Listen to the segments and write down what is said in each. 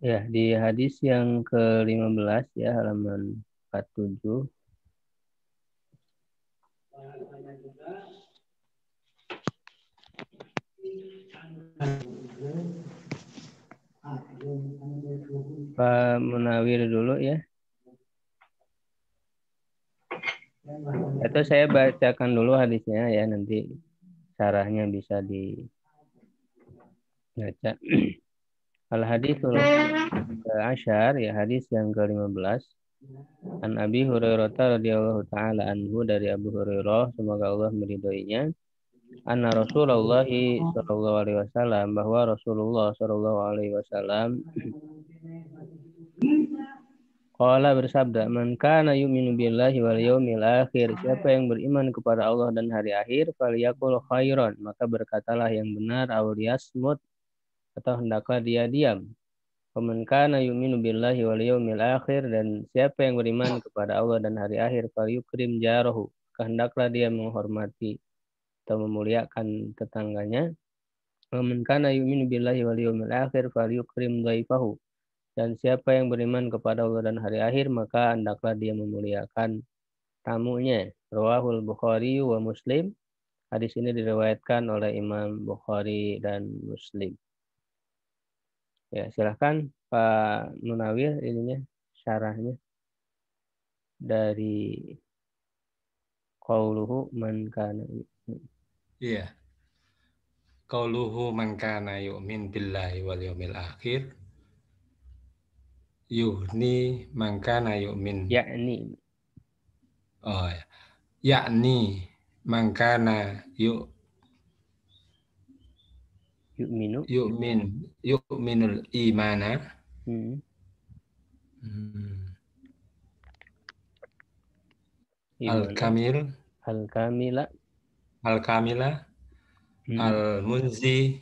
Ya, di hadis yang ke-15 ya, halaman 47. Pak Munawir dulu ya. Atau saya bacakan dulu hadisnya ya, nanti syarahnya bisa dibaca. Al-haditsul asyar ya, hadis yang ke-15. An Abi Hurairah radhiyallahu taala anhu, dari Abu Hurairah semoga Allah meridhoinya. Anna Rasulullah sallallahu alaihi wasallam, bahwa Rasulullah sallallahu alaihi wasallam qala, bersabda, man kana yu'minu billahi wal yawmil akhir, siapa yang beriman kepada Allah dan hari akhir, falyaqul khairan, maka berkatalah yang benar, aw liyasmut, atau hendaklah dia diam. Faman kana yu'minu billahi wal yawmil akhir, dan siapa yang beriman kepada Allah dan hari akhir, falyukrim jarahu, hendaklah dia menghormati atau memuliakan tetangganya. Faman kana yu'minu billahi wal yawmil akhir falyukrim dhaifahu, dan siapa yang beriman kepada Allah dan hari akhir, maka hendaklah dia memuliakan tamunya. Rawahul Bukhari wa Muslim. Hadis ini diriwayatkan oleh Imam Bukhari dan Muslim. Ya, silahkan Pak Munawir ininya, syarahnya dari qauluhu man kana. Iya. Qauluhu man kana yu'min billahi wal yawmil akhir yuhni man kana yu'min. Yakni. Oh ya. Yakni man kana Yu'minu. yu'minul imana. Hmm. Imana. Al-kamil. Al-kamila. Al-kamila. Hmm. Al-munzi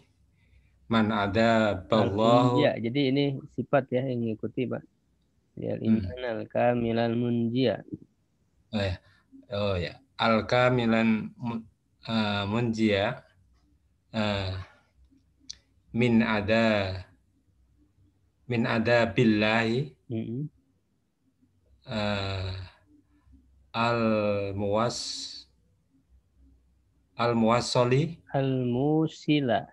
man adaballahu. Al-munjia. Jadi ini sifat ya yang mengikuti Pak. Ya, iman al-kamilal munjia. Oh ya. Oh ya. Al-kamilan munjia min ada billahi Hmm. al-muwas al-muwassali Al-musila.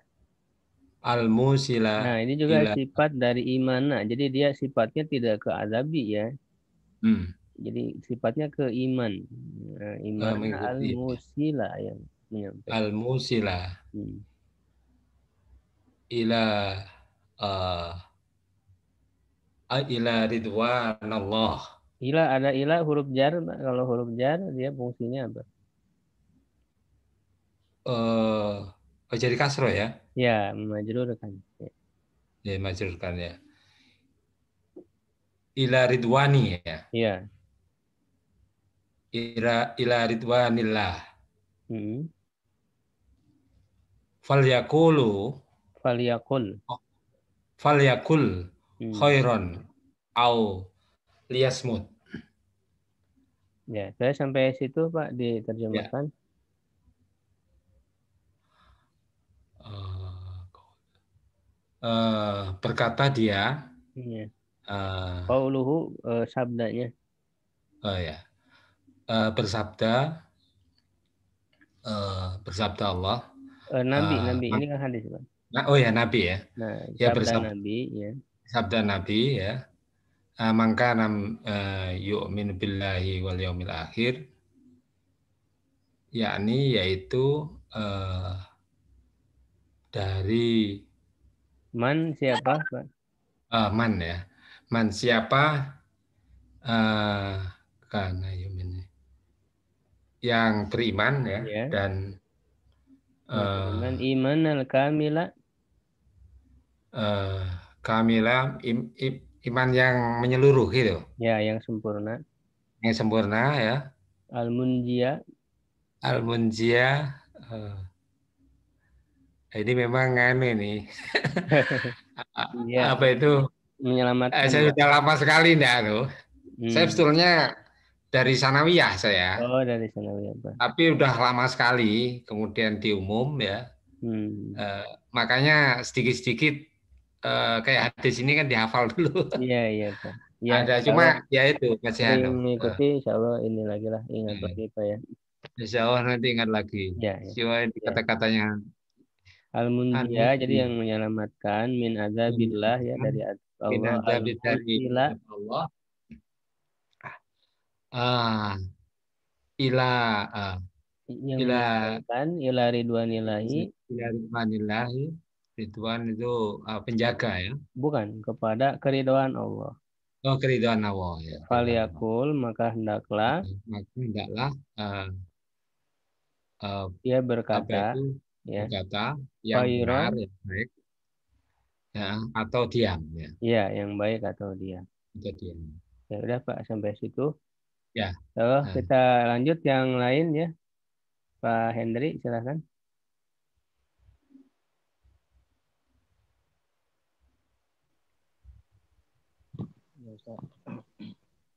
al-musila Nah, ini juga ila. sifat dari imana. Jadi dia sifatnya tidak ke azabi ya. Jadi sifatnya ke iman. Nah, imana Mengikuti al-musila yang menyampaikan. al-musila Hmm. ila uh, ila ridwanallah. Ila, ada ila huruf jar. Kalau huruf jar dia fungsinya apa? Jadi kasro ya, Ya, memajrurkan. Ya. ya majurkan ya. Ila ridwani ya. Ya. Ila ridwanillah. Hmm. Falyakulu Falyakul. falyakul Hmm. khairon au liyasmut. Ya, saya sampai situ Pak Ya. diterjemahkan. Berkata dia, Ya. uh, Qauluhu, sabdanya. oh ya, bersabda, Allah. Nabi, uh, Nabi. Ini kan hadis Pak. oh ya, Nabi ya, Nah, ya sabda bersabda Nabi ya. Nabi ya, mangkana yu'minu billahi wal yaumil akhir, yakni yaitu dari Man siapa Pak? man ya, man siapa karena yu'min yang beriman ya, Ya. dan Yang beriman, uh, iman al-kamila. Kamila iman yang menyeluruh gitu, Ya, yang sempurna. yang sempurna ya. Al-munjia. Al-munjia, ini memang anu ini Ya, apa itu? menyelamatkan Saya ya. sudah lama sekali enggak tuh. Saya Hmm. sebetulnya dari sanawiyah saya, Oh, dari sana ya Pak. tapi udah lama sekali kemudian di umum ya. Hmm. Makanya sedikit-sedikit kayak hadis ini kan dihafal dulu. Iya, iya, Pak. Ya, Ada insya cuma Allah ya itu masih sering anu. mengikuti, insya Allah ini lagi lah, ingat Eh, lagi, Pak ya. Insya Allah nanti ingat lagi. Ya, ya. Cuma ini Ya. kata-katanya Al-munjia, anu jadi yang menyelamatkan min azabillah ya dari min Allah azab dari al-musila azab Allah. Ah, ila ah, yang ila meninggalkan ila ridwanillahi ila ridwanillahi. Ridwan itu penjaga ya. bukan kepada keridhaan Allah. Oh, keridhaan Allah ya, keridhaan Allah. Faliyakul maka hendaklah Maka hendaklah eh, eh, dia apa berkata itu ya berkata yang benar, khairon yang baik ya, atau diam ya, ya yang baik atau dia. atau diam. Ya udah Pak sampai situ. Ya, eh, Kita lanjut yang lain ya. Pak Hendri silakan. Ya, Ustaz.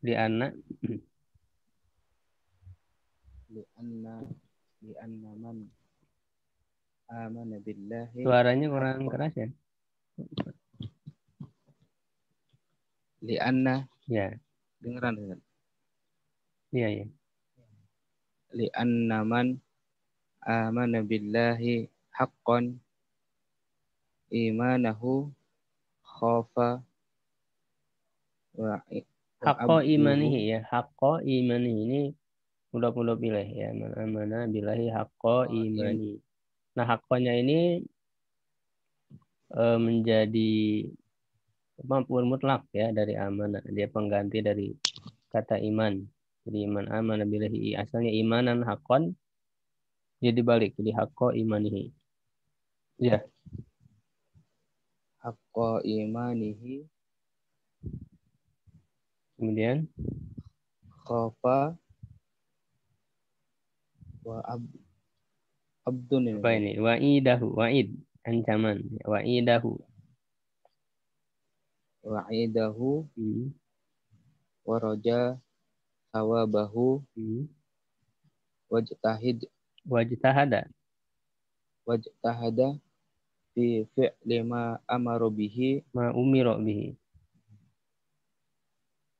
Di anak li anna man amana billahi suaranya kurang keras ya. li anna Ya, dengeran iya ya. li anna man amana billahi haqqan imanahu khafa wa Hakko abduhu imanihi ya. Hakko imanihi ini mudah-mudah pilih ya. Mana bilahi hakko imani. Nah, hakkonya ini menjadi maf'ul mutlak ya dari amanah. Dia pengganti dari kata iman. Jadi iman amanah bilahi asalnya imanan hakon jadi balik jadi hakko imanihi. Ya, haqqa imanihi kemudian khafa wa abdun apa ini ini? Wa'idahu, wa'id, ancaman. Wa'idahu. wa'idahu Hmm. wa raja thawabahu Hmm. wajtahid Wajtahada. wajtahada fi fi'li ma amaru bihi Ma umiro bihi.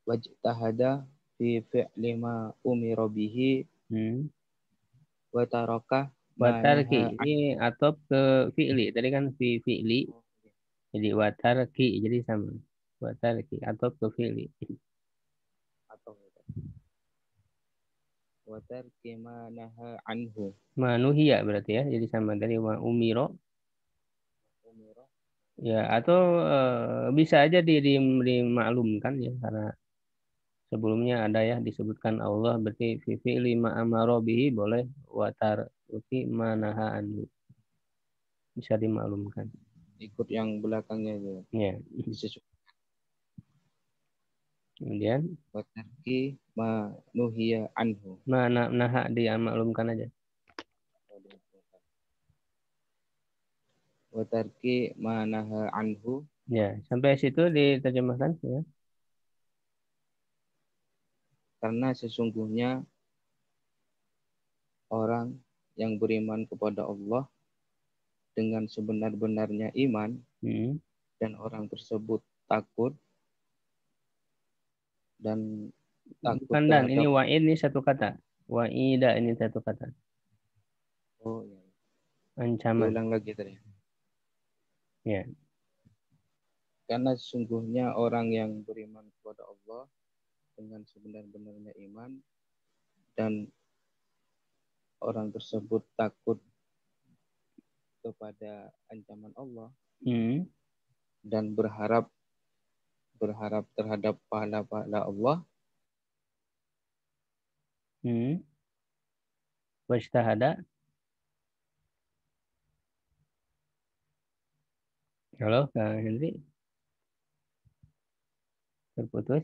wajtahada fi fi'li ma umira bihi Hmm. wa taraka ma Watarki. naha Ini atop ke fi'li. Tadi kan fi'li. Jadi watarki. Jadi sama. Watarki. Atop ke fi'li. atau wa tarki ma naha anhu Manuhia berarti ya. Jadi sama dari wa umiro. umira Ya, atau bisa aja dimaklumkan ya. Karena sebelumnya ada ya disebutkan Allah berarti fi fi'li ma amara bihi boleh watar uti manaha anhu. Bisa dimaklumkan. ikut yang belakangnya itu Ya. disesuaikan Kemudian wa tarki ma nuhiya anhu mana naha dimaklumkan aja. wa tarki ma naha anhu Ya, sampai situ diterjemahkan ya. karena sesungguhnya orang yang beriman kepada Allah dengan sebenar-benarnya iman Hmm. dan orang tersebut takut dan takut Bukan dan ini terhadap wa'id ini satu kata. Wa'ida ini satu kata. oh ya Ancaman. diulang lagi tadi Ya. karena sesungguhnya orang yang beriman kepada Allah dengan sebenar-benarnya iman dan orang tersebut takut kepada ancaman Allah Hmm. dan berharap terhadap pahala-pahala Allah Hmm. Wajtahada. Halo, Kang Henry. Terputus.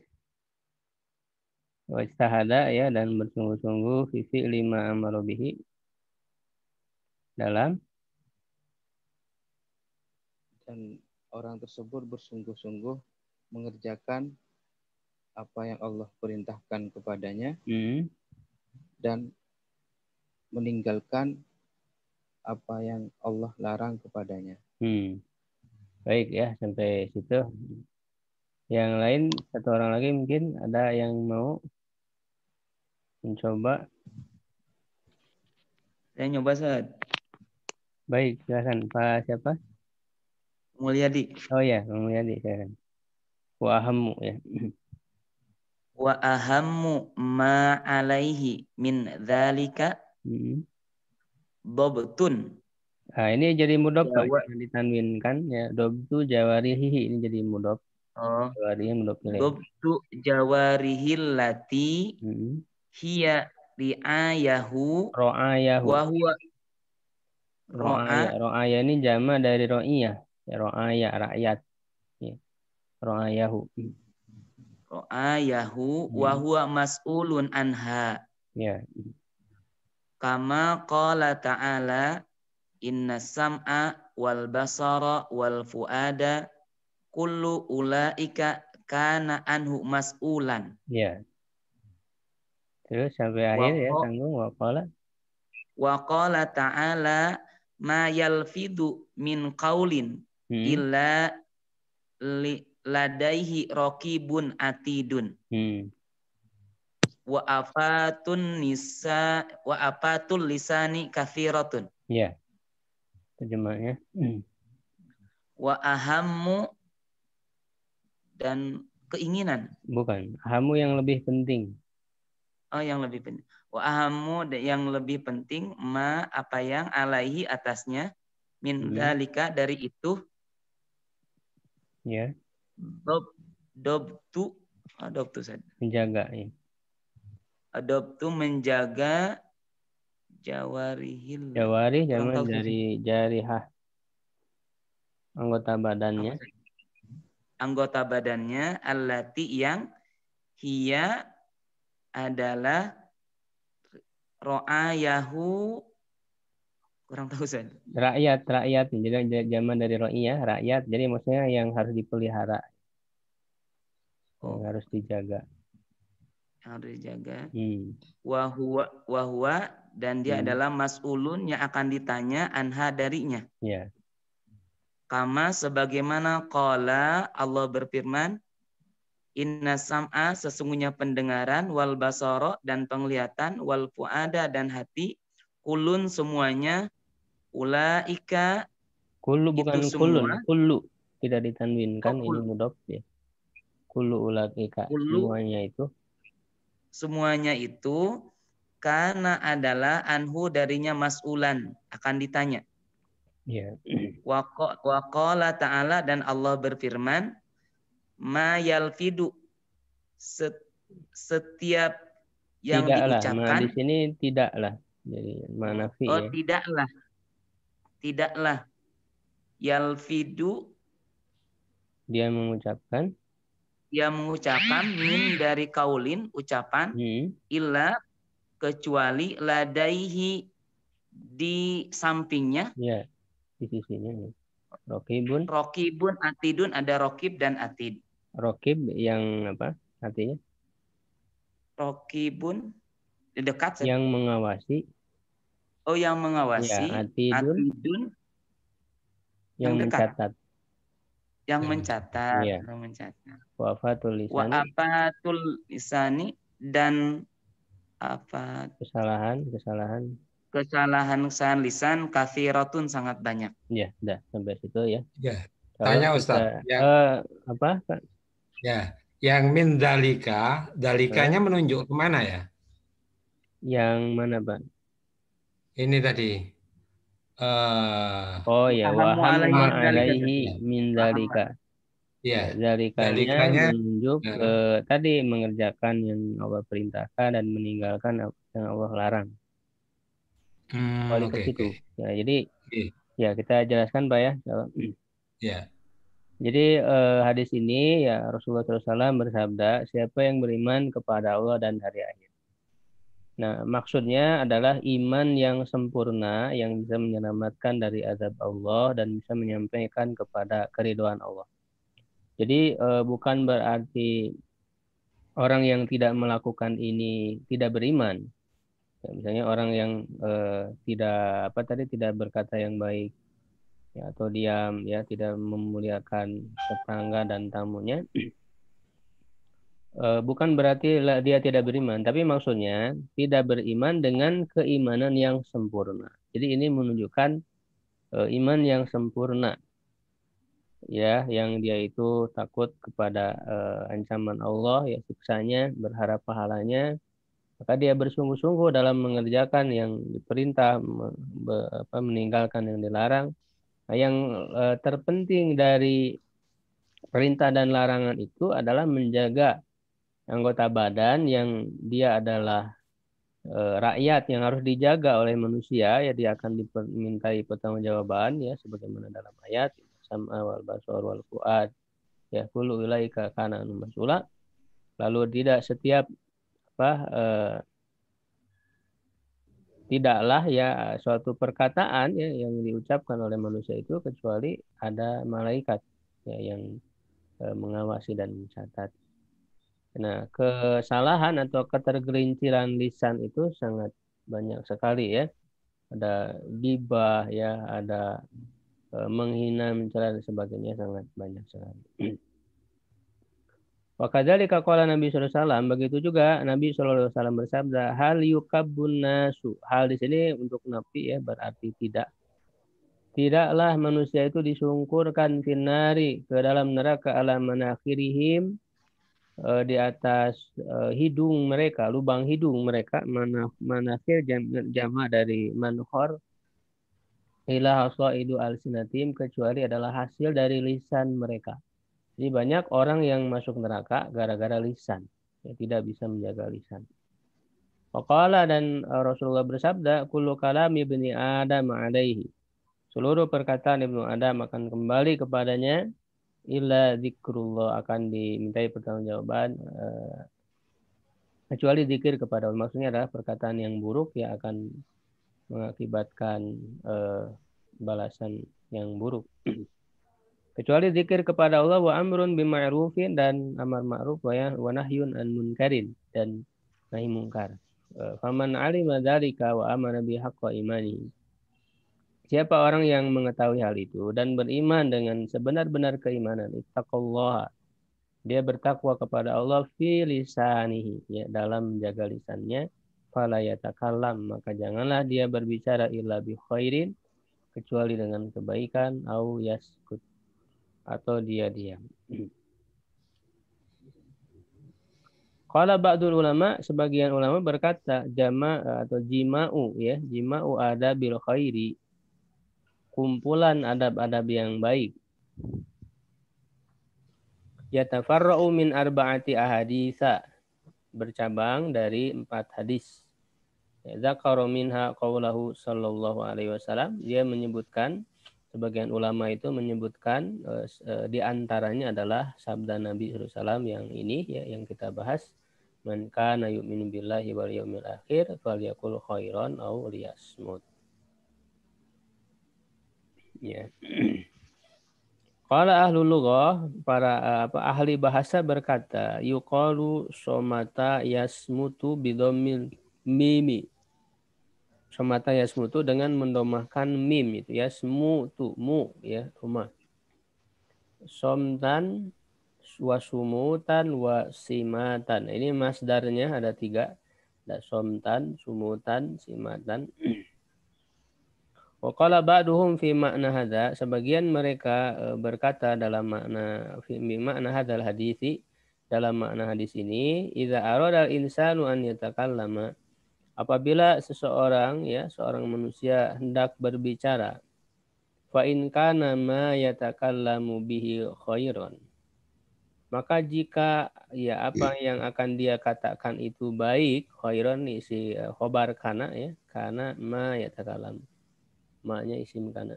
Wajtahada ya dan bersungguh-sungguh fi lima amaro bihi dalam dan orang tersebut bersungguh-sungguh mengerjakan apa yang Allah perintahkan kepadanya hmm. dan meninggalkan apa yang Allah larang kepadanya. Hmm. Baik ya, sampai situ. Yang lain, satu orang lagi mungkin ada yang mau mencoba. Saya nyoba Ustaz. Baik, silakan Pak siapa? Mulyadi. Oh ya, Bang Mulyadi, silakan. Wahamu ya. Wa ahammu ma alaihi min dzalika Hmm. dobtun. Nah, ini jadi mudhof Pak, Jawa. jangan ditanwinkan ya. Dob itu jawarihi, ini jadi mudhof. Oh, Jawarihi mudhof ilaih. dobtu jawarihil lati Hmm. hiya riayahu Ro'ayahu. wa huwa Ro'aya. Ro'aya ini jama dari ro'iyah. Ya, ro'aya, rakyat. Ya. Ro'ayahu. ro'ayahu wa huwa mas'ulun anha. Ya. Kama qala ta'ala inna sam'a wal basara wal fuada kullu ulaika kana anhu mas'ulan. Ya. Terus sampai akhir ya, tanggung waqala. Wa qala ta'ala ma yalfidu min qaulin illa ladaihi raqibun atidun. Wa afatul lisani kathiratun. Ya. Terjemahnya. Wa ahammu dan keinginan. Bukan. Ahammu yang lebih penting. Oh, yang lebih penting. Wa ahammu yang lebih penting ma apa yang alaihi atasnya min dalika dari itu. Ya. Dobtu saja. Menjaga ya. Dobtu menjaga jawarihil. Jawari zaman dari jarihah. Anggota badannya. Anggota badannya allati yang hiya adalah ro'ayahu, kurang tahu saya. Rakyat. Jadi zaman dari ro'iyah, rakyat. Jadi maksudnya yang harus dipelihara. Yang harus dijaga. Harus dijaga. Wahwa dan dia adalah mas'ulun yang akan ditanya anha darinya. Ya. Kama sebagaimana qala Allah berfirman, inna sam'a sesungguhnya pendengaran, wal basara dan penglihatan, wal fuada dan hati, kulun semuanya, ulaika Kullu bukan kulun, kullu tidak ditanwinkan, ini mudhof ya. Kullu ulaika semuanya itu. Semuanya itu karena adalah anhu darinya mas'ulan akan ditanya. Ya. Wa qala ta'ala dan Allah berfirman, ma yalfidu setiap yang tidaklah. diucapkan. Nah, di sini tidaklah. Jadi manafi ya. Tidaklah. Yalfidu dia mengucapkan min dari kaulin ucapan illa kecuali ladaihi di sampingnya. Ya, di sisinya. Rokibun atidun, ada rokib dan atid. Rokib yang apa artinya? Rokibun dekat. Yang mengawasi. Oh, yang mengawasi. Ya, atidun yang mencatat. Yang mencatat. Ya. Wa afatul lisani dan apa? Kesalahan lisan kathiratun sangat banyak. Ya, sudah sampai situ ya. Ya. Tanya Ustaz. Apa? Ya, yang min dalikanya menunjuk kemana ya? Yang mana, Pak? Ini tadi. Oh ya, wahamma alaihi min dalika. Ya, dalikanya menunjuk tadi mengerjakan yang Allah perintahkan dan meninggalkan apa yang Allah larang. Kembali ke situ. Ya, jadi ya kita jelaskan Pak ya. Ya. Jadi hadis ini ya Rasulullah SAW bersabda, siapa yang beriman kepada Allah dan hari akhir. Nah, maksudnya adalah iman yang sempurna yang bisa menyelamatkan dari azab Allah dan bisa menyampaikan kepada keridhaan Allah. Jadi bukan berarti orang yang tidak melakukan ini tidak beriman. Ya, misalnya orang yang tidak berkata yang baik, ya, atau diam, ya, tidak memuliakan tetangga dan tamunya, bukan berarti dia tidak beriman, tapi maksudnya tidak beriman dengan keimanan yang sempurna. Jadi ini menunjukkan iman yang sempurna, ya, yang dia itu takut kepada ancaman Allah, ya, siksanya, berharap pahalanya, maka dia bersungguh-sungguh dalam mengerjakan yang diperintah, meninggalkan yang dilarang. Nah, yang terpenting dari perintah dan larangan itu adalah menjaga anggota badan yang dia adalah rakyat yang harus dijaga oleh manusia, ya, dia akan dimintai pertanggungjawaban, ya, sebagaimana dalam ayat sam'a wal basar wal fuad, ya, kullu ilaika kana mas'ula. Lalu tidak setiap tidaklah, ya, suatu perkataan, ya, yang diucapkan oleh manusia itu kecuali ada malaikat, ya, yang mengawasi dan mencatat. Nah, kesalahan atau ketergelinciran lisan itu sangat banyak sekali, ya. Ada gibah, ya, ada menghina, mencela dan sebagainya, sangat banyak sekali. Wa kadzalika qala Nabi sallallahu alaihi wasallam, begitu juga Nabi sallallahu alaihi wasallam bersabda, hal yukabbun nasu. Hal di sini untuk nafi, ya, berarti tidak. Tidaklah manusia itu disungkurkan finari, ke dalam neraka, ala manakhirihim, di atas hidung mereka, lubang hidung mereka. Manakhir jama dari mankhor, ila hasaidu alsinatim, kecuali adalah hasil dari lisan mereka. Jadi banyak orang yang masuk neraka gara-gara lisan, ya, tidak bisa menjaga lisan. Waqala, dan Rasulullah bersabda, kullu kalami ibni Adam alaihi, seluruh perkataan Ibnu Adam akan kembali kepadanya, illa zikrullah, akan dimintai pertanggungjawaban, kecuali zikir kepada Allah. Maksudnya adalah perkataan yang buruk, ya, akan mengakibatkan balasan yang buruk. Kecuali zikir kepada Allah, wa amrun bima'rufin, dan amar ma'ruf, wa nahyun an munkarin, dan nahi mungkar. Faman alima dzalika wa amana bi haqqa imani. Siapa orang yang mengetahui hal itu dan beriman dengan sebenar-benar keimanan, ittaqallaha, dia bertakwa kepada Allah, fi lisanihi, ya, dalam menjaga lisannya, fala yatakallam, maka janganlah dia berbicara illa bi khairin, kecuali dengan kebaikan, au yaskut, atau dia diam. Qala ba'dul ulama, sebagian ulama berkata, jama atau jima'u, ya, jima'u adabil khairi, kumpulan adab-adab yang baik. Yatafarra'u min arba'ati ahaditsa, bercabang dari 4 hadis. Dzakara minha qaulahu sallallahu alaihi wasallam, dia menyebutkan, sebagian ulama itu menyebutkan di antaranya adalah sabda Nabi sallallahu alaihi wasallam yang ini, ya, yang kita bahas, man kana yu'minu billahi wal yawmil akhir falyakul khairan aw liyasmut. Ya. Qala ahlul lughah, para ahli bahasa berkata, yuqalu somata yasmutu bidomil mimi. Somata yasmutu dengan mendomahkan mim, itu yasmutu, mu, ya, rumah. Somtan wasumutan wasimatan. Ini masdarnya ada 3. Ada somtan, sumutan, simatan. Wa qala ba'duhum fi makna hadza, sebagian mereka berkata dalam makna fi makna hadzal hadisi, dalam makna hadis ini, idza arada al-insanu an yatakallama, apabila seseorang, ya, seorang manusia hendak berbicara, fa in kana ma yatakallamu bihi khairan, maka jika, ya, apa yang akan dia katakan itu baik, khairan isi khobar kana, ya, kana ma yatakallamu, maknya isim kana,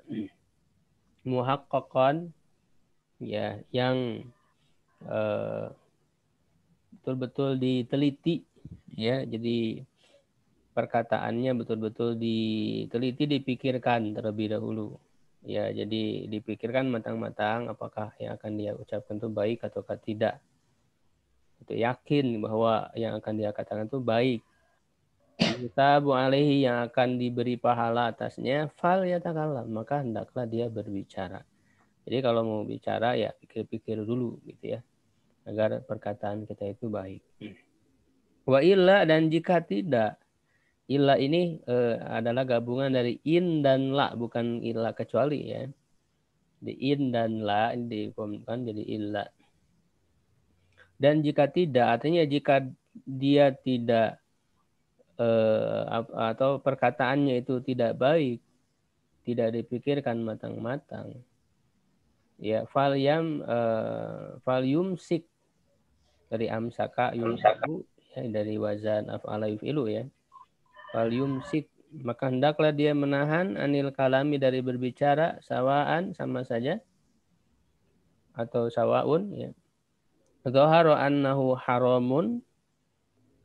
muhaqqaqan, ya, yang betul-betul diteliti, ya, jadi perkataannya betul-betul diteliti, dipikirkan terlebih dahulu, ya, jadi dipikirkan matang-matang apakah yang akan dia ucapkan itu baik ataukah tidak, itu yakin bahwa yang akan dia katakan itu baik. Yutabu alaihi yang akan diberi pahala atasnya, fal yatakallam, maka hendaklah dia berbicara. Jadi kalau mau bicara ya pikir-pikir dulu gitu ya, agar perkataan kita itu baik. Wa illa, dan jika tidak, illa ini adalah gabungan dari in dan la, bukan illa kecuali ya. Di in dan la ini dikombinasikan jadi illa. Dan jika tidak, artinya jika dia tidak atau perkataannya itu tidak baik, tidak dipikirkan matang-matang, ya fal yumsik, dari amsaka yumsiku ya, dari wazan af'ala yuf'ilu ya, fal yumsik, maka hendaklah dia menahan anil kalami, dari berbicara, sawaan, sama saja, atau sawaun ya, dhahara annahu haramun,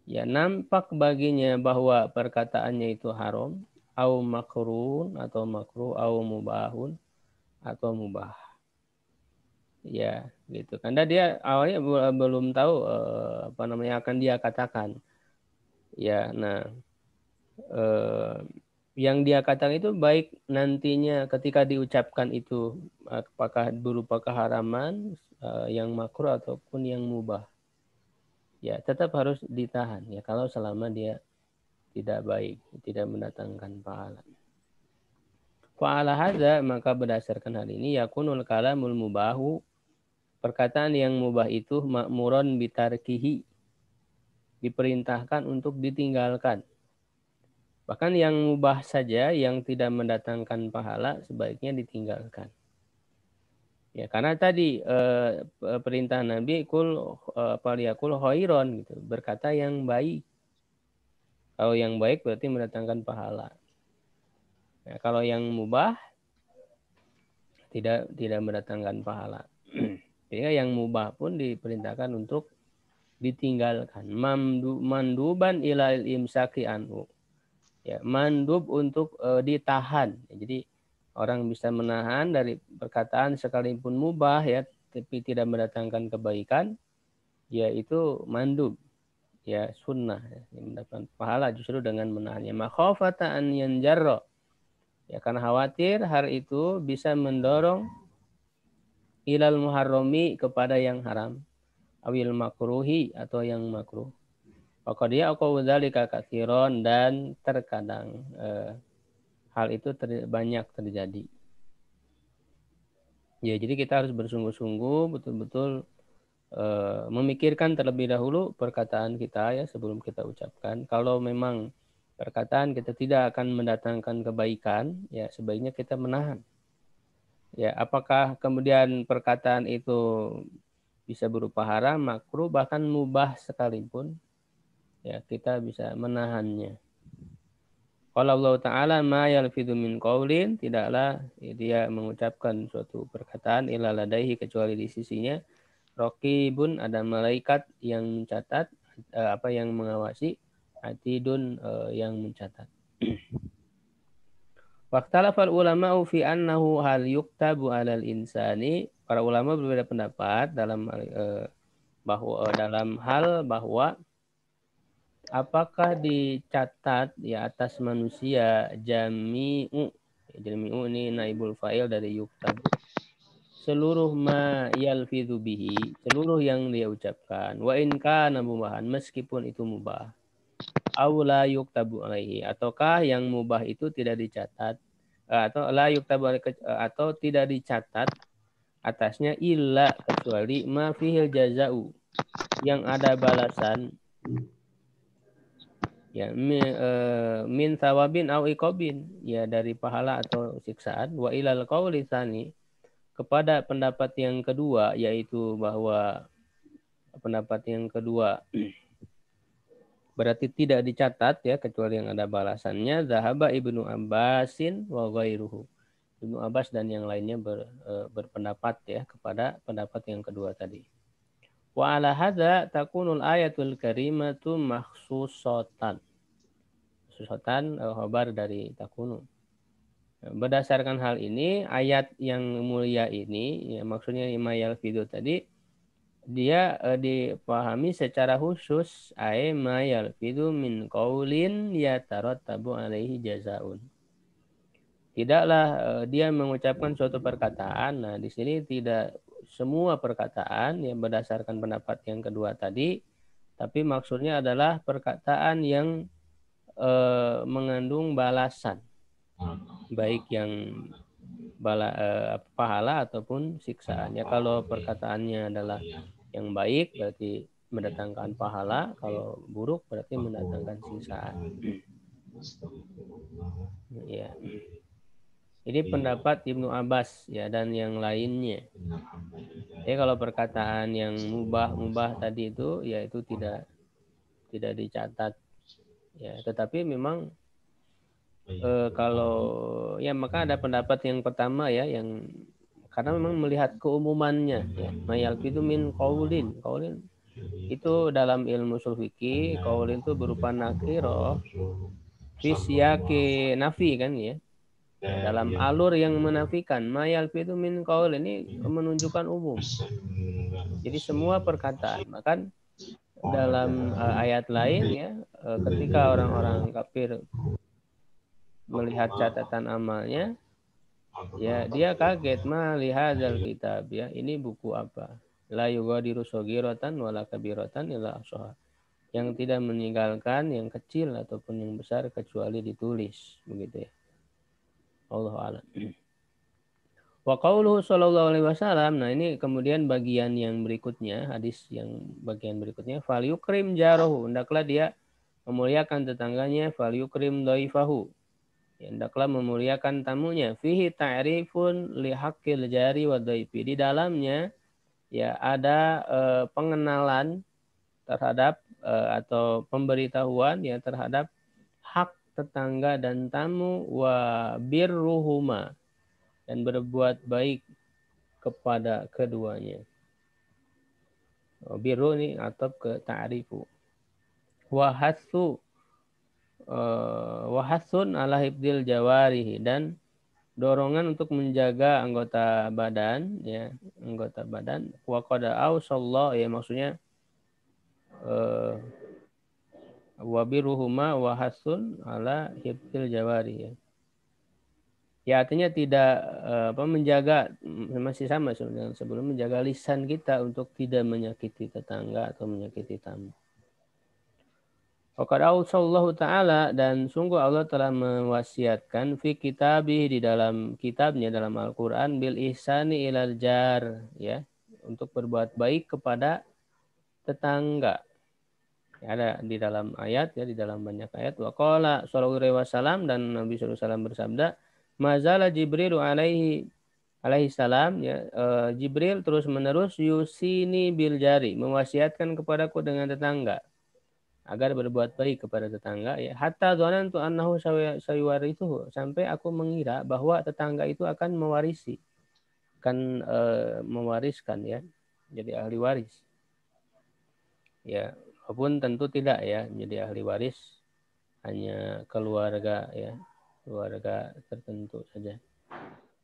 ya nampak baginya bahwa perkataannya itu haram, au makrun, atau makruh, au mubahun, atau mubah. Ya, gitu. Karena dia awalnya belum tahu apa namanya akan dia katakan. Ya, nah yang dia katakan itu baik nantinya ketika diucapkan itu apakah berupa keharaman yang makruh ataupun yang mubah. Ya, tetap harus ditahan ya kalau selama dia tidak baik, tidak mendatangkan pahala. Fa'ala hadza, maka berdasarkan hal ini yakunul kalamul mubahu, perkataan yang mubah itu ma'muron bitarkihi, diperintahkan untuk ditinggalkan. Bahkan yang mubah saja yang tidak mendatangkan pahala sebaiknya ditinggalkan. Ya, karena tadi perintah Nabi faliyakul khairon gitu, berkata yang baik. Kalau yang baik berarti mendatangkan pahala. Nah, kalau yang mubah tidak mendatangkan pahala. Sehingga yang mubah pun diperintahkan untuk ditinggalkan. Manduban ilal imsaki anhu. Ya, mandub untuk ditahan. Jadi orang bisa menahan dari perkataan sekalipun mubah ya, tapi tidak mendatangkan kebaikan, yaitu mandub. Ya, sunnah ya, yang mendapat pahala justru dengan menahannya. Makhafata an yanjarra. Ya, karena khawatir hal itu bisa mendorong ilal muharrami, kepada yang haram, awil makruhi, atau yang makruh. Maka dia dzalika katsiron, dan terkadang hal itu banyak terjadi. Ya, jadi kita harus bersungguh-sungguh betul-betul memikirkan terlebih dahulu perkataan kita ya sebelum kita ucapkan. Kalau memang perkataan kita tidak akan mendatangkan kebaikan, ya sebaiknya kita menahan. Ya, apakah kemudian perkataan itu bisa berupa haram, makruh, bahkan mubah sekalipun, ya kita bisa menahannya. Qala Allah Ta'ala ma yalfidhu min qaulin, tidaklah dia mengucapkan suatu perkataan illa ladaihi, kecuali di sisinya raqibun, ada malaikat yang mencatat, apa yang mengawasi, atidun yang mencatat. Waqtalafal ulama'u fi annahu hal yuktabu 'alal insani, para ulama berbeda pendapat dalam dalam hal bahwa apakah dicatat ya atas manusia jami'u ini naibul fa'il dari yuktabu, seluruh ma yalfidhu bihi, seluruh yang dia ucapkan, wa in kana mubahan, meskipun itu mubah, aw la yuktabu alaihi, ataukah yang mubah itu tidak dicatat, atau la yuktabu alaihi, atau tidak dicatat atasnya, illa, kecuali ma fihil jaza'u, yang ada balasan, ya min thawabin aw iqabin, ya dari pahala atau siksaan, wa ilal qauli tsani, kepada pendapat yang kedua, yaitu bahwa pendapat yang kedua berarti tidak dicatat ya kecuali yang ada balasannya. Zahaba Ibnu Abbasin wa ghairuhu. Ibnu Abbas dan yang lainnya berpendapat ya kepada pendapat yang kedua tadi. Wa ala hadza takunul ayatul karimatu makhsusatan. Khususatan khabar dari takunu. Berdasarkan hal ini, ayat yang mulia ini, ya maksudnya imayal video tadi, dia dipahami secara khusus ai ma yalfidu min qaulin yatarattabu alaihi jazaun. Tidaklah dia mengucapkan suatu perkataan. Nah, di sini tidak semua perkataan yang berdasarkan pendapat yang kedua tadi, tapi maksudnya adalah perkataan yang mengandung balasan, baik yang pahala ataupun siksaan. Ya, kalau perkataannya adalah yang baik berarti mendatangkan pahala, kalau buruk berarti mendatangkan siksaan. Ya. Ini pendapat Ibnu Abbas ya dan yang lainnya. Kalau perkataan yang mubah tadi itu ya itu tidak dicatat ya, tetapi memang kalau ya maka ada pendapat yang pertama ya yang karena memang melihat keumumannya ya, mayalfidu min qaulin itu dalam ilmu ushul fikih, qaulin itu berupa nakirah fi siyaqi nafi kan ya. Dalam alur yang menafikan, mayalfidu min qaul ini menunjukkan umum. Jadi semua perkataan. Bahkan dalam ayat lain ya, ketika orang-orang kafir melihat catatan amalnya, ya dia kaget malihadzal kitab ya, ini buku apa? La yughadiru shaghiratan wala kabiratan illa ahsaha. Yang tidak meninggalkan yang kecil ataupun yang besar kecuali ditulis, begitu ya. Allahu a'lam. Wa qauluhu sallallahu alaihi wasallam. Nah, ini kemudian bagian yang berikutnya, hadis yang bagian berikutnya, fal yukrim jarahu, hendaklah dia memuliakan tetangganya, fal yukrim dhaifahu. Ya, hendaklah memuliakan tamunya. Fihi ta'rifun li haqqil jari wa dhaifi. Di dalamnya ya ada pengenalan terhadap atau pemberitahuan ya terhadap hak tetangga dan tamu, wa birruhuma, dan berbuat baik kepada keduanya. Birru ini atau ke ta'rifu. Wahasun ala hifdil jawarihi, dan dorongan untuk menjaga anggota badan ya, anggota badan. Wa qad ausallahu ya, maksudnya wa birruhuma wa hasun ala hifdzil jawari ya. Ya artinya tidak menjaga, masih sama sebenarnya sebelum, menjaga lisan kita untuk tidak menyakiti tetangga atau menyakiti tamu. Qad ausallahu ta'ala, dan sungguh Allah telah mewasiatkan fi kitabih, di dalam kitabnya, dalam Al-Qur'an, bil ihsani ilal jar ya, untuk berbuat baik kepada tetangga. Ya, ada di dalam ayat ya, di dalam banyak ayat. Wa qala sallallahu alaihi wasallam, dan Nabi sallallahu alaihi wasallam bersabda, mazala Jibril alaihi salam ya, Jibril terus menerus yusini bil jari, mewasiatkan kepadaku dengan tetangga agar berbuat baik kepada tetangga ya, hatta dzanantu annahu sayuwarithu, sampai aku mengira bahwa tetangga itu akan mewarisi, akan mewariskan ya, jadi ahli waris. Ya, walaupun tentu tidak ya menjadi ahli waris, hanya keluarga ya, keluarga tertentu saja.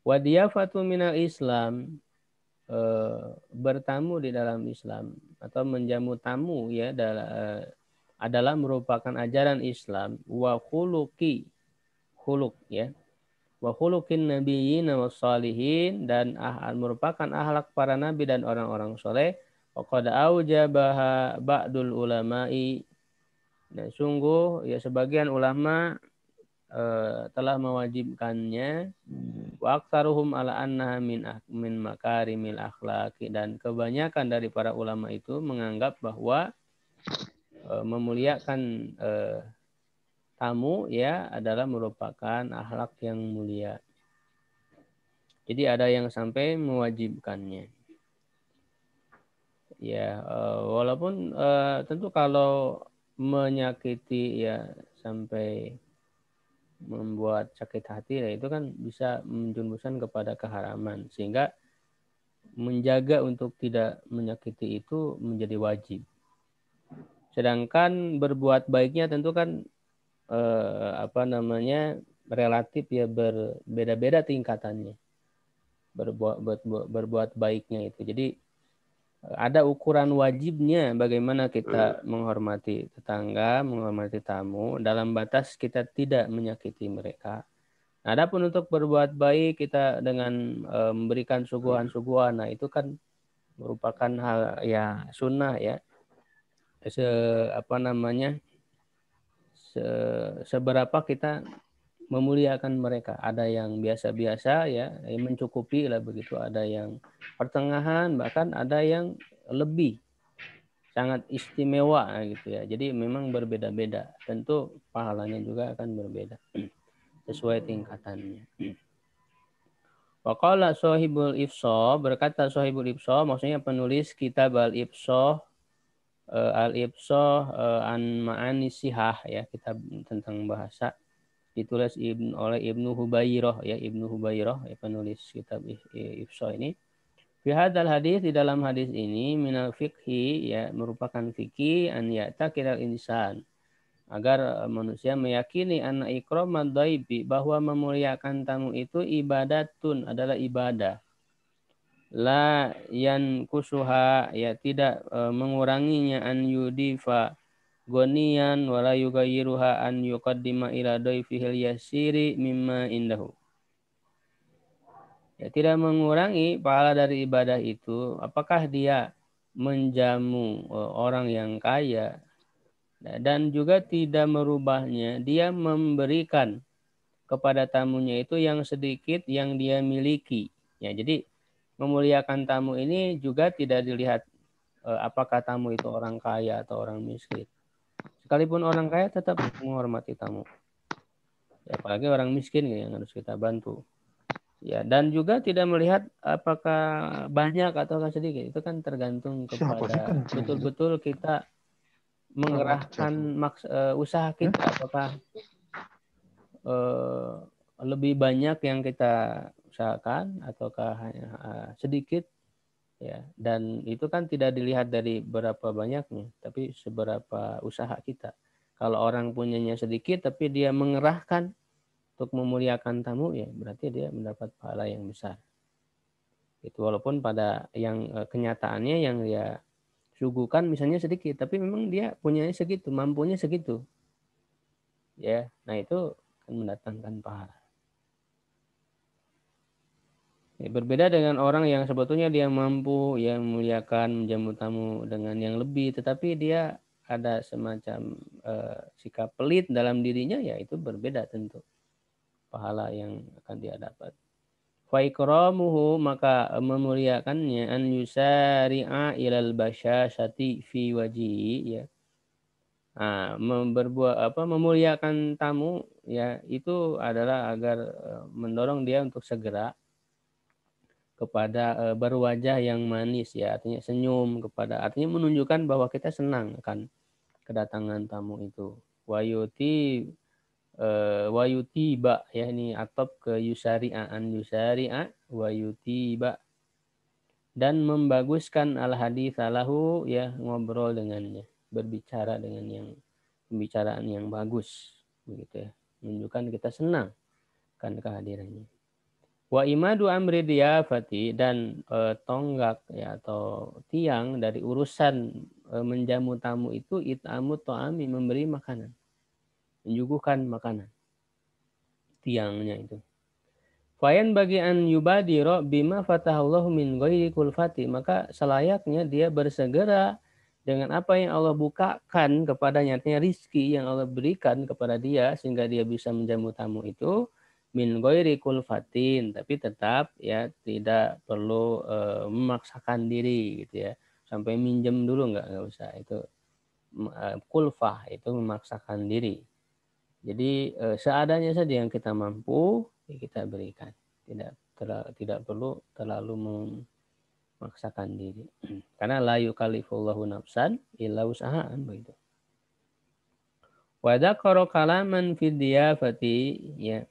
Wa diyafatu minal Islam, bertamu di dalam Islam atau menjamu tamu ya adalah merupakan ajaran Islam. Wa khuluqi, khuluq ya, wa khuluqin nabiyyin was salihin, dan merupakan akhlak para nabi dan orang-orang soleh. Qad aujabaha ba'dul ulama'i, dan sungguh ya sebagian ulama telah mewajibkannya. Wa aktsaruhum ala annaha min makarimil akhlaqi, dan kebanyakan dari para ulama itu menganggap bahwa memuliakan tamu ya adalah merupakan akhlak yang mulia. Jadi ada yang sampai mewajibkannya. Ya, walaupun tentu kalau menyakiti ya sampai membuat sakit hati ya, itu kan bisa menjurumuskan kepada keharaman, sehingga menjaga untuk tidak menyakiti itu menjadi wajib. Sedangkan berbuat baiknya tentu kan relatif ya, berbeda-beda tingkatannya berbuat baiknya itu. Jadi ada ukuran wajibnya bagaimana kita menghormati tetangga, menghormati tamu dalam batas kita tidak menyakiti mereka. Adapun untuk berbuat baik kita dengan memberikan suguhan-suguhan, nah itu kan merupakan hal ya sunnah ya. Seberapa kita memuliakan mereka. Ada yang biasa-biasa ya, mencukupi lah begitu. Ada yang pertengahan, bahkan ada yang lebih sangat istimewa gitu ya. Jadi memang berbeda-beda. Tentu pahalanya juga akan berbeda sesuai tingkatannya. Waqala sahibul ifsah, berkata sahibul ifsah, maksudnya penulis kitab al-ifsah an ma'ani sihah ya, kitab tentang bahasa, ditulis oleh Ibnu Hubairah ya, Ibnu Hubairah ya, penulis kitab ifsah ini. Fi hadzal hadis, di dalam hadis ini, minal fiqhi ya, merupakan fikih an ya'taqidal insan, agar manusia meyakini anna ikramad dhaibi, bahwa memuliakan tamu itu ibadatun, adalah ibadah. La yankusuha ya, tidak menguranginya, an yudifa gonian wala yugayiruha an yuqaddima ila dhaifihil yasiri mimma indahu. Ya, tidak mengurangi pahala dari ibadah itu apakah dia menjamu orang yang kaya, dan juga tidak merubahnya dia memberikan kepada tamunya itu yang sedikit yang dia miliki. Ya, jadi memuliakan tamu ini juga tidak dilihat apakah tamu itu orang kaya atau orang miskin. Sekalipun orang kaya tetap menghormati tamu. Ya, apalagi orang miskin yang harus kita bantu. Ya, dan juga tidak melihat apakah banyak atau sedikit. Itu kan tergantung kepada betul-betul kita mengerahkan usaha kita, apakah lebih banyak yang kita usahakan ataukah hanya sedikit ya. Dan itu kan tidak dilihat dari berapa banyaknya, tapi seberapa usaha kita. Kalau orang punyanya sedikit tapi dia mengerahkan untuk memuliakan tamu, ya berarti dia mendapat pahala yang besar. Itu walaupun pada yang kenyataannya yang dia suguhkan misalnya sedikit, tapi memang dia punyanya segitu, mampunya segitu. Ya, nah itu akan mendatangkan pahala. Ya, berbeda dengan orang yang sebetulnya dia mampu yang memuliakan, menjamu tamu dengan yang lebih, tetapi dia ada semacam sikap pelit dalam dirinya, ya itu berbeda tentu pahala yang akan dia dapat. Fa ikramuhu, maka memuliakannya, an yusari'a ilal basyashati fi wajhi ya. Nah, memuliakan tamu ya itu adalah agar mendorong dia untuk segera kepada berwajah yang manis ya, artinya senyum kepada, artinya menunjukkan bahwa kita senang akan kedatangan tamu itu. Wayutiba ya, ini atop ke yusari'a, an yusari'a wayutiba, dan membaguskan al hadits lahu ya, ngobrol dengannya, berbicara dengan yang pembicaraan yang bagus begitu ya, menunjukkan kita senang kan kehadirannya. Wa imadu amri diyafati, dan tonggak ya atau tiang dari urusan menjamu tamu itu it'amu ta'ami, memberi makanan, menyuguhkan makanan, tiangnya itu. Fayan bagi an yubadiro bima fatahallahu min ghairi kulfati, maka selayaknya dia bersegera dengan apa yang Allah bukakan kepadanya, artinya rizki yang Allah berikan kepada dia sehingga dia bisa menjamu tamu itu min ghairi kulfatin, tapi tetap ya tidak perlu memaksakan diri gitu ya, sampai minjem dulu nggak usah, itu kulfah itu memaksakan diri. Jadi seadanya saja yang kita mampu ya kita berikan, tidak perlu terlalu memaksakan diri, karena la yukallifullahu nafsan illa wus'aha begitu. Wa dzakara kalaman fi diyafati ya,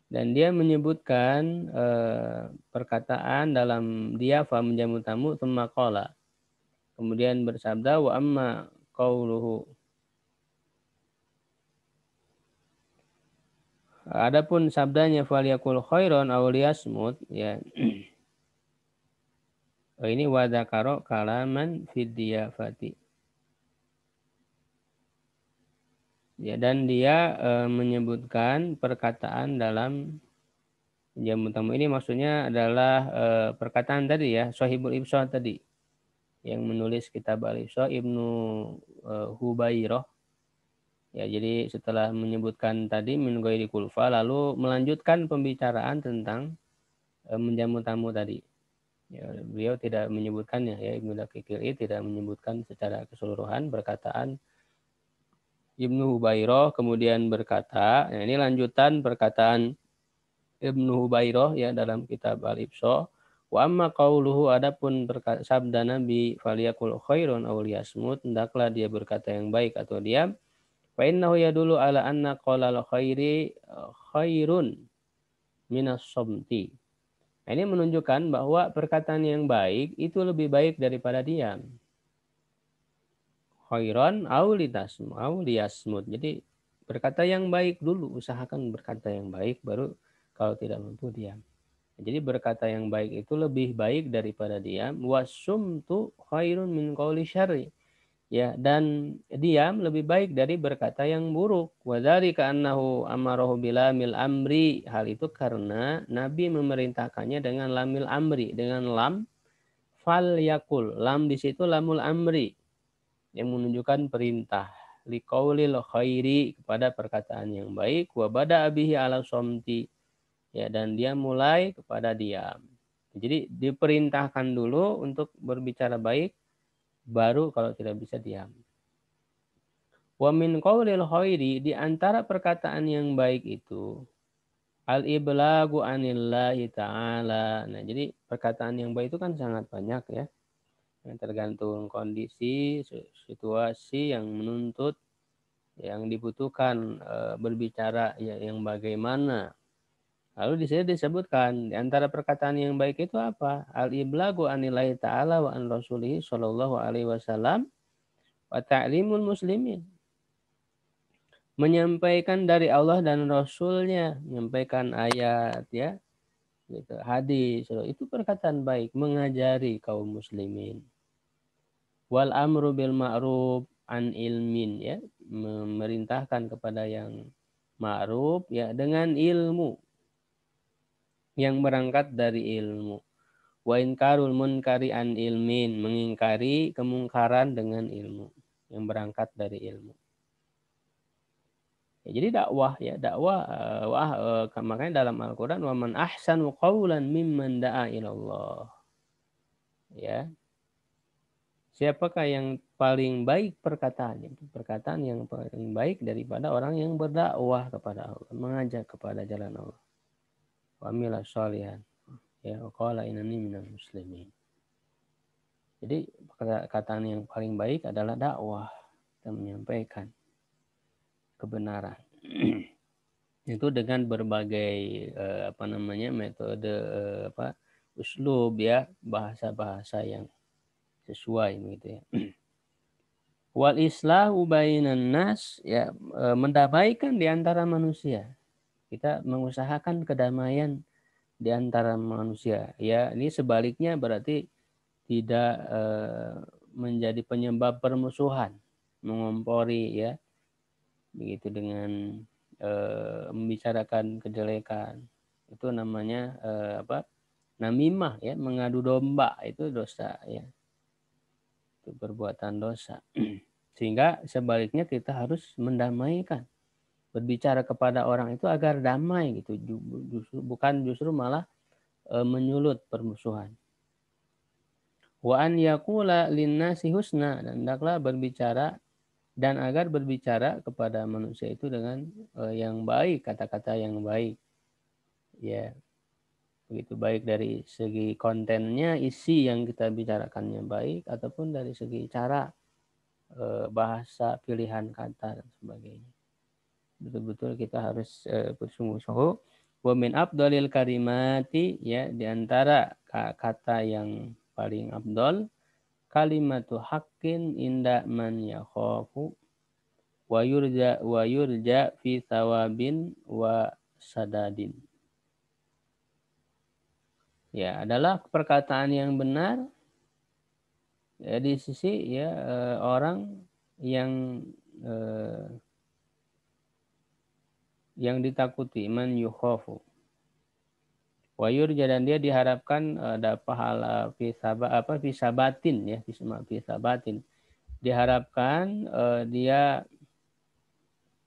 dan dia menyebutkan perkataan dalam diafa, menjamu tamu, tsumma qala, kemudian bersabda, wa amma qauluhu, adapun sabdanya, faliyakul khairon aw liyasmut ya, Ini wadakaro kalaman fidyafati. Ya, dan dia menyebutkan perkataan dalam jamu tamu. Ini maksudnya adalah perkataan tadi ya, Shahibul Ibsah tadi yang menulis kitab Al-Ibsah, Ibnu Hubairah. Ya, jadi setelah menyebutkan tadi min ghairi kulfa, lalu melanjutkan pembicaraan tentang menjamu tamu tadi. Ya, beliau tidak menyebutkannya, ya, Ibnu Daqiqil tidak menyebutkan secara keseluruhan perkataan Ibnu Hubairah, kemudian berkata, ya, ini lanjutan perkataan Ibnu Hubairah ya dalam kitab Al-Ibsah. Wa amma qauluhu, adapun sabda Nabi faliyakul khairun aw liyasmut, hendaklah dia berkata yang baik atau diam. Fa innahu yadullu ala anna qalal khairi khairun minas somti. Nah, ini menunjukkan bahwa perkataan yang baik itu lebih baik daripada diam. Khairan aw liyasmut. Jadi berkata yang baik dulu, usahakan berkata yang baik, baru kalau tidak mampu diam. Jadi berkata yang baik itu lebih baik daripada diam. Wasumtu khairun min qauli syarri. Ya, dan diam lebih baik dari berkata yang buruk. Wa dzalika annahu amarahu bilamil amri. Hal itu karena Nabi memerintahkannya dengan lamil amri, dengan lam fal yakul. Lam di situ lamul amri yang menunjukkan perintah. Liqaulil khairi, kepada perkataan yang baik. Wa bada bihi ala somti. Ya, dan dia mulai kepada diam. Jadi diperintahkan dulu untuk berbicara baik, baru kalau tidak bisa diam. Wa min qaulil khairi, di antara perkataan yang baik itu al-iblagu anillahi ta'ala. Nah, jadi perkataan yang baik itu kan sangat banyak ya. Yang tergantung kondisi, situasi yang menuntut, yang dibutuhkan berbicara ya, yang bagaimana. Lalu di sini disebutkan di antara perkataan yang baik itu apa? Al-iblagu anillahi ta'ala wa an rasulihi sallallahu alaihi wasallam wa ta'limul muslimin. Menyampaikan dari Allah dan Rasulnya, menyampaikan ayat ya, gitu, hadis, itu perkataan baik, mengajari kaum muslimin. Wal amru bil ma'ruf an ilmin, ya, memerintahkan kepada yang ma'ruf ya dengan ilmu, yang berangkat dari ilmu. Wa inkarul munkari an ilmin, mengingkari kemungkaran dengan ilmu, yang berangkat dari ilmu. Ya, jadi dakwah ya, makanya dalam Al-Qur'an wa man ahsanu qawlan mimman da'a ilallah. Ya. Siapakah yang paling baik perkataannya? Perkataan yang paling baik daripada orang yang berdakwah kepada Allah, mengajak kepada jalan Allah. Wa amila sholihan. Ya, qala innani minal muslimin. Jadi perkataan yang paling baik adalah dakwah dan menyampaikan kebenaran. Itu dengan berbagai metode uslub ya, bahasa-bahasa yang sesuai gitu ya. Wal islahu bainan nas, ya, mendamaikan di antara manusia. Kita mengusahakan kedamaian di antara manusia. Ya, ini sebaliknya berarti tidak menjadi penyebab permusuhan, mengompori ya. Begitu dengan membicarakan kejelekan, itu namanya namimah ya, mengadu domba, itu dosa ya, itu perbuatan dosa. Sehingga sebaliknya kita harus mendamaikan, berbicara kepada orang itu agar damai gitu, bukan justru malah menyulut permusuhan. Wa an yaqula linnasi husna, dan hendaklah berbicara dan agar berbicara kepada manusia itu dengan yang baik, kata-kata yang baik. Ya, begitu, baik dari segi kontennya, isi yang kita bicarakannya baik, ataupun dari segi cara, bahasa, pilihan kata dan sebagainya. Betul-betul kita harus bersungguh-sungguh. Wa min afdalil kalimati, ya, di antara kata yang paling afdal, kalimatu haqqin inda man yakhafu wa yurja fi thawabin wa sadadin. Ya, adalah perkataan yang benar Ya, di sisi ya orang yang ditakuti, man yukhafu wa yurja, dan dia diharapkan ada pahala fisabatin ya, fisabatin, diharapkan dia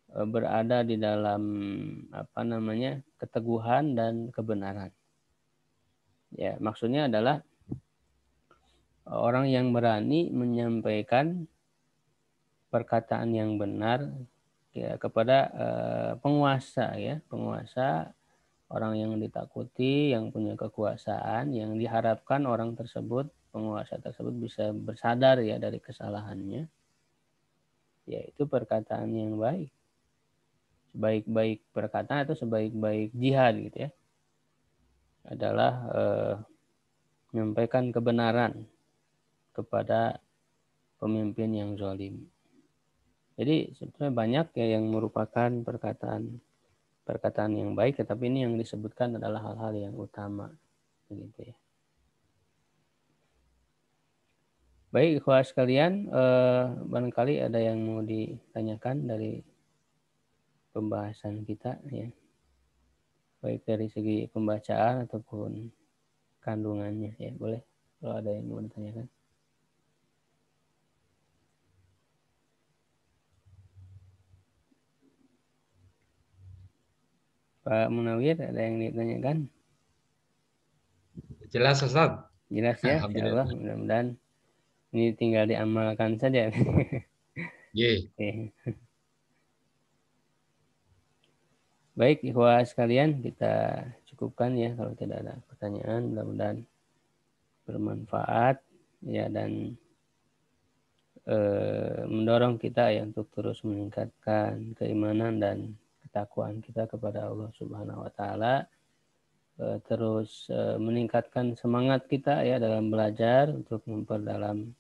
berada di dalam keteguhan dan kebenaran. Ya, maksudnya adalah orang yang berani menyampaikan perkataan yang benar ya kepada penguasa ya, penguasa, orang yang ditakuti, yang punya kekuasaan, yang diharapkan orang tersebut, penguasa tersebut bisa bersadar ya dari kesalahannya. Ya, itu perkataan yang baik. Sebaik-baik perkataan atau sebaik-baik jihad gitu ya, adalah menyampaikan kebenaran kepada pemimpin yang zalim. Jadi sebetulnya banyak ya yang merupakan perkataan yang baik, tetapi ini yang disebutkan adalah hal-hal yang utama, begitu ya. Baik, ikhwah sekalian, barangkali ada yang mau ditanyakan dari pembahasan kita ya, baik dari segi pembacaan ataupun kandungannya ya, boleh kalau ada yang mau ditanyakan. Pak Munawir, ada yang ditanyakan? Jelas Ustaz? Jelas ya, Alhamdulillah. insyaallah, mudah-mudahan ini tinggal diamalkan saja. Ye. Baik, ikhwah sekalian, kita cukupkan ya kalau tidak ada pertanyaan. Mudah-mudahan bermanfaat ya, dan mendorong kita ya untuk terus meningkatkan keimanan dan ketakwaan kita kepada Allah Subhanahu wa taala, terus meningkatkan semangat kita ya dalam belajar untuk memperdalam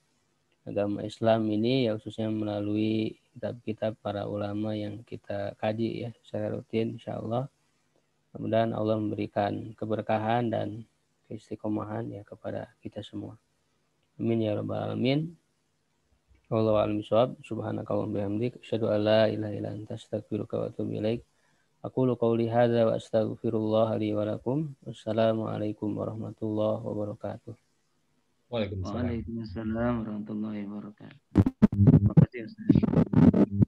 agama Islam ini ya, khususnya melalui kitab-kitab para ulama yang kita kaji ya secara rutin, insyaallah. Mudah-mudahan Allah memberikan keberkahan dan keistiqomahan ya kepada kita semua. Amin ya rabbal alamin. Wallahu a'lam bishawab. Subhanakallahumma bihamdik, asyhadu an la ilaha illa anta, astaghfiruka wa atubu ilaik. Aqulu qawli hadza wa astaghfirullah li wa lakum. Wassalamualaikum warahmatullahi wabarakatuh. Waalaikumsalam. Waalaikumsalam warahmatullahi wabarakatuh. Terima kasih Ustaz.